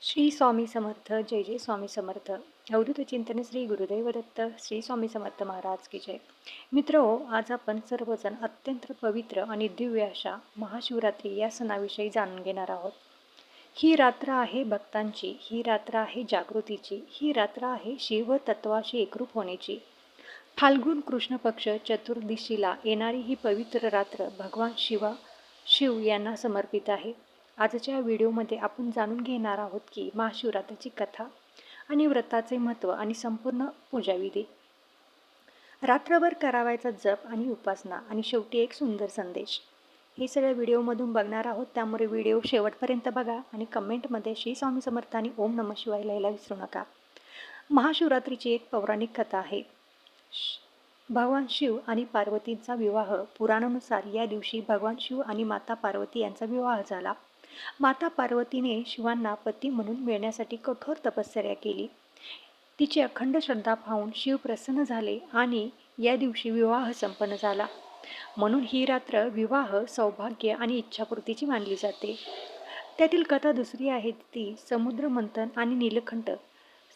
श्री स्वामी समर्थ जय जय स्वामी समर्थ अवधूत चिंतन श्री गुरुदेव दत्त श्री स्वामी समर्थ महाराज की जय. मित्र हो, आज आपण सर्वजण अत्यंत पवित्र आणि दिव्य अशा महाशिवरात्री या सणाविषयी जाणून घेणार आहोत. ही रात्र आहे भक्तांची, ही रात्र आहे जागृतीची, ही रात्र आहे शिव तत्वाशी एकरूप होण्याची. फाल्गुन कृष्ण पक्ष चतुर्दशीला येणारी ही पवित्र रात्र भगवान शिव यांना समर्पित आहे. आजच्या व्हिडिओमध्ये आपण जाणून घेणार आहोत की महाशिवरात्रीची कथा आणि व्रताचे महत्त्व आणि संपूर्ण पूजाविधी. रात्रभर करावायचा जप आणि उपासना आणि शेवटी एक सुंदर संदेश. हे सगळं व्हिडिओमधून बघणार आहोत, त्यामुळे व्हिडिओ शेवटपर्यंत बघा आणि कमेंटमध्ये श्री स्वामी समर्थ आणि ओम नमः शिवाय लिहायला विसरू नका. महाशिवरात्रीची एक पौराणिक कथा आहे. भगवान शिव आणि पार्वतींचा विवाह. पुराणानुसार या दिवशी भगवान शिव आणि माता पार्वती यांचा विवाह झाला. माता पार्वतीने शिवांना पती म्हणून मिळण्यासाठी कठोर तपश्चर्या केली. तिची अखंड श्रद्धा पाहून शिव प्रसन्न झाले आणि या दिवशी विवाह संपन्न झाला. म्हणून ही रात्र विवाह, सौभाग्य आणि इच्छापूर्तीची मानली जाते. त्यातील कथा दुसरी आहे ती समुद्रमंथन आणि नीलकंठ.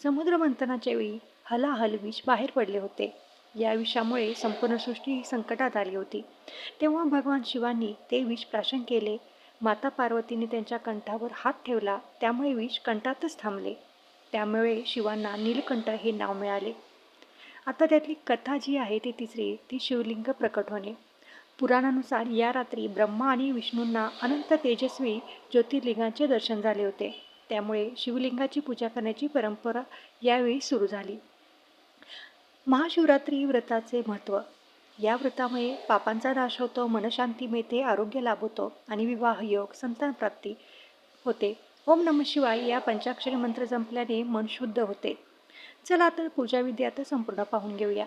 समुद्रमंथनाच्या वेळी हलाहल विष बाहेर पडले होते. या विषामुळे संपूर्ण सृष्टी संकटात आली होती. तेव्हा भगवान शिवांनी ते विष प्राशन केले. माता पार्वतीने त्यांच्या कंठावर हात ठेवला, त्यामुळे विष कंठातच थांबले. त्यामुळे शिवांना नीलकंठ हे नाव मिळाले. आता त्यातली कथा जी आहे ती तिसरी, ती शिवलिंग प्रकट होणे. पुराणानुसार या रात्री ब्रह्मा आणि विष्णूंना अनंत तेजस्वी ज्योतिर्लिंगांचे दर्शन झाले होते. त्यामुळे शिवलिंगाची पूजा करण्याची परंपरा यावेळी सुरू झाली. महाशिवरात्री व्रताचे महत्त्व. या व्रतामुळे पापांचा नाश होतो, मनशांती मिळते, आरोग्य लाभ होतो आणि विवाह योग, संतान प्राप्ती होते. ओम नमः शिवाय या पंचाक्षरी मंत्र जपल्याने मन शुद्ध होते. चला तर पूजाविधी आता संपूर्ण पाहून घेऊया.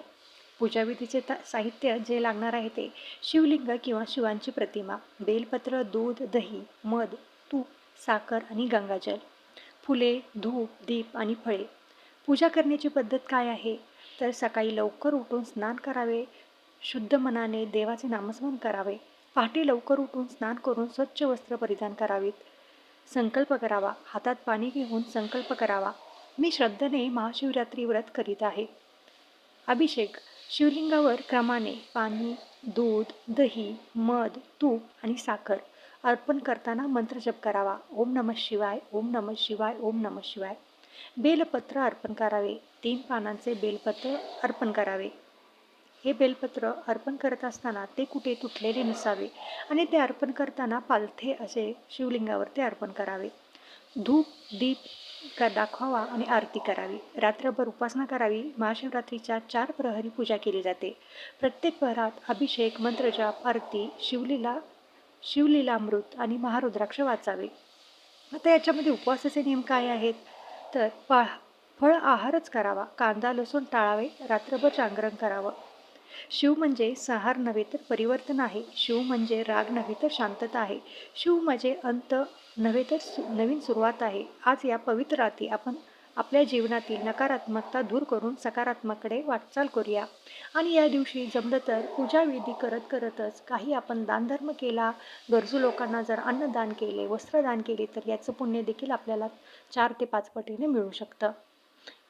पूजाविधीचे साहित्य जे लागणार आहे ते शिवलिंग किंवा शिवांची प्रतिमा, बेलपत्र, दूध, दही, मध, तूप, साखर आणि गंगाजल, फुले, धूप, दीप आणि फळे. पूजा करण्याची पद्धत काय आहे तर सकाळी लवकर उठून स्नान करावे, शुद्ध मनाने देवाचे नामस्मरण करावे, पहाटे लवकर उठून स्नान करून स्वच्छ वस्त्र परिधान करावीत, संकल्प करावा, हातात पाणी घेऊन संकल्प करावा, मी श्रद्धेने महाशिवरात्री व्रत करीत आहे. अभिषेक. शिवलिंगावर क्रमाने पाणी, दूध, दही, मध, तूप आणि साखर अर्पण करताना मंत्र जप करावा. ओम नमः शिवाय, ओम नमः शिवाय, ओम नमः शिवाय. बेलपत्र अर्पण करावे. 3 पानांचे बेलपत्र अर्पण करावे. हे बेलपत्र अर्पण करत असताना ते कुठे तुटलेले नसावे आणि ते अर्पण करताना पालथे असे शिवलिंगावर ते अर्पण करावे. धूप, दीप दाखवावा आणि आरती करावी. रात्रभर उपासना करावी. महाशिवरात्रीच्या 4 प्रहरी पूजा केली जाते. प्रत्येक प्रहरात अभिषेक, मंत्रजाप, आरती, शिवलीलामृत आणि महारुद्राक्ष वाचावे. आता याच्यामध्ये उपवासाचे नियम काय आहेत तर फळ आहारच करावा, कांदा लसूण टाळावे, रात्रभर जागरण करावं. शिव म्हणजे संहार नव्हे तर परिवर्तन आहे. शिव म्हणजे राग नव्हे तर शांतता आहे. शिव म्हणजे अंत नव्हे तर नवीन सुरुवात आहे. आज या पवित्र रात्री आपण आपल्या जीवनातील नकारात्मकता दूर करून सकारात्मककडे वाटचाल करूया. आणि या दिवशी जमलं तर पूजाविधी करत करतच काही आपण दानधर्म केला, गरजू लोकांना जर अन्नदान केले, वस्त्रदान केले तर याचं पुण्य देखील आपल्याला 4 ते 5 पटीने मिळू शकतं.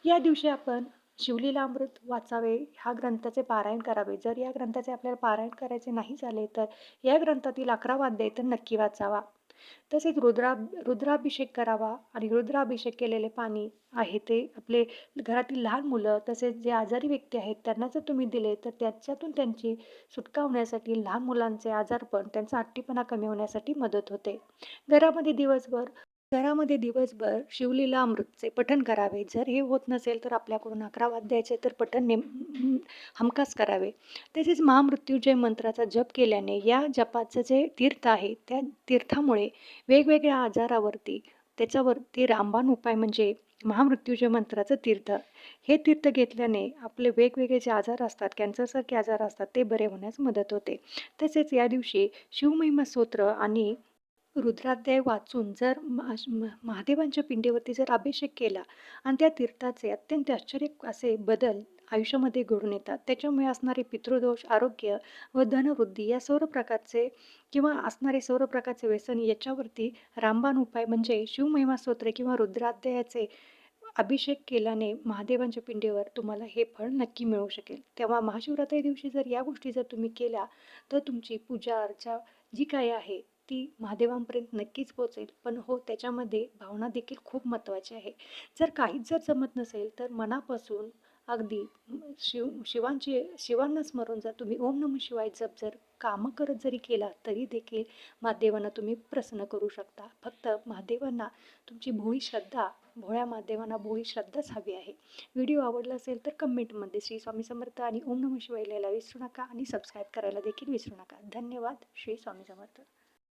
या दिवशी आपण शिवलीलामृत वाचावे, ह्या ग्रंथाचे पारायण करावे. जर या ग्रंथाचे आपल्याला पारायण करायचे नाही झाले तर या ग्रंथातील 11 अध्याय तर नक्की वाचावा. तसेच रुद्राभिषेक करावा आणि रुद्राभिषेक केलेले पाणी आहे ते आपले घरातील लहान मुलं तसेच जे आजारी व्यक्ती आहेत त्यांना जर तुम्ही दिले तर त्याच्यातून त्यांची सुटका होण्यासाठी, लहान मुलांचे आजारपण, त्यांचा हट्टीपणा कमी होण्यासाठी मदत होते. घरामध्ये दिवसभर शिवलीला अमृतचे पठण करावे. जर हे होत नसेल तर आपल्याकडून 11 अध्यायाचे तर पठण हमखास करावे. तसेच महामृत्युंजय मंत्राचा जप केल्याने या जपाचं जे तीर्थ आहे त्या तीर्थामुळे वेगवेगळ्या आजारावरती त्याच्यावरती रामबाण उपाय म्हणजे महामृत्युंजय मंत्राचं तीर्थ. हे तीर्थ घेतल्याने आपले वेगवेगळे जे आजार असतात, कॅन्सरसारखे आजार असतात ते बरे होण्यास मदत होते. तसेच या दिवशी शिवमहिमा स्तोत्र आणि रुद्राध्याय वाचून जर महादेवांच्या पिंडीवरती जर अभिषेक केला आणि त्या तीर्थाचे अत्यंत आश्चर्य असे बदल आयुष्यामध्ये घडून येतात. त्याच्यामुळे असणारे पितृदोष, आरोग्य व धनवृद्धी या सर्व प्रकारचे किंवा असणारे सर्व प्रकारचे व्यसन याच्यावरती रामबाण उपाय म्हणजे शिवमहिमा स्तोत्र किंवा रुद्राध्यायाचे अभिषेक केल्याने महादेवांच्या पिंडीवर तुम्हाला हे फळ नक्की मिळू शकेल. तेव्हा महाशिवरात्री दिवशी जर या गोष्टी जर तुम्ही केल्या, तर तुमची पूजा अर्चा जी काही आहे ती महादेवांपर्यंत नक्कीच पोहोचेल. पण हो, त्याच्यामध्ये भावना देखील खूप महत्त्वाची आहे. जर काहीच जर जमत नसेल, तर मनापासून अगदी शिवांना स्मरून जर तुम्ही ओम नमः शिवाय जप जर कामं करत जरी केला, तरी देखील महादेवांना तुम्ही प्रसन्न करू शकता. फक्त महादेवांना तुमची भोळ्या महादेवांना भोळी श्रद्धाच हवी आहे. व्हिडिओ आवडला असेल तर कमेंटमध्ये श्री स्वामी समर्थ आणि ओम नमः शिवाय लिहायला विसरू नका आणि सबस्क्राईब करायला देखील विसरू नका. धन्यवाद. श्री स्वामी समर्थ.